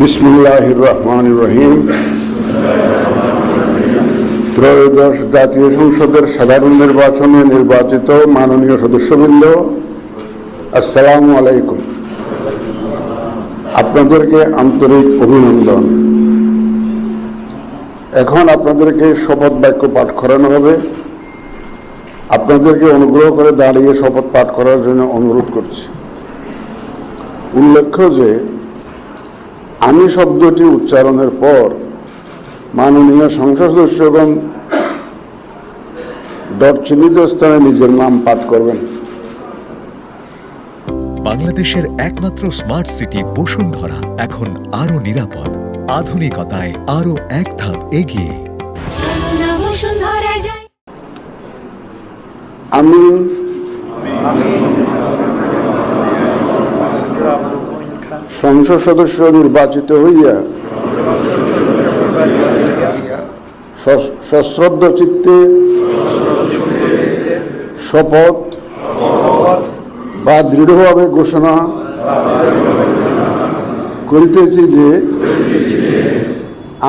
বিসমিল্লাহির রহমানির রহিম। ত্রয়োদশ জাতীয় সংসদের সাধারণ নির্বাচনে নির্বাচিত মাননীয় সদস্যবৃন্দ, আসসালামু আলাইকুম। আপনাদেরকে আন্তরিক অভিনন্দন। এখন আপনাদেরকে শপথ বাক্য পাঠ করানো হবে। আপনাদেরকে অনুগ্রহ করে দাঁড়িয়ে শপথ পাঠ করার জন্য অনুরোধ করছি। উল্লেখ্য যে আমি শব্দটি উচ্চারণের পর মাননীয় সংসদ সদস্যগণ ডট চিহ্নিত স্থানে নিজের নাম পাঠ করবেন। বাংলাদেশের একমাত্র স্মার্ট সিটি বসুন্ধরা এখন আরো নিরাপদ, আধুনিকতায় আরো এক ধাপ এগিয়ে। আমি সংসদ সদস্য নির্বাচিত হইয়া সশ্রদ্ধ চিত্তে শপথ বা দৃঢ়ভাবে ঘোষণা করিতেছি যে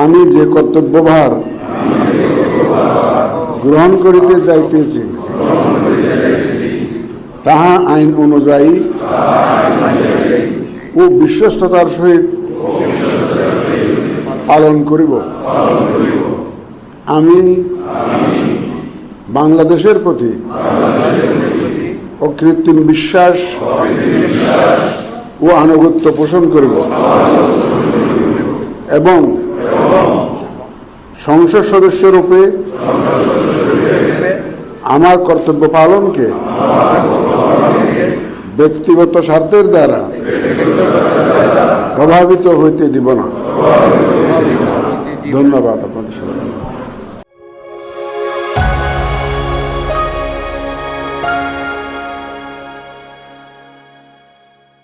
আমি যে কর্তব্যভার গ্রহণ করিতে যাইতেছি তাহা আইন অনুযায়ী ও বিশ্বস্ততার সহিত পালন করিব। আমি বাংলাদেশের প্রতি অকৃত্রিম বিশ্বাস ও আনুগত্য পোষণ করিব এবং সংসদ সদস্যরূপে আমার কর্তব্য পালনকে ব্যক্তিগত স্বার্থের দ্বারা প্রভাবিত হইতে দিব না। ধন্যবাদ আপনাদের সবাই।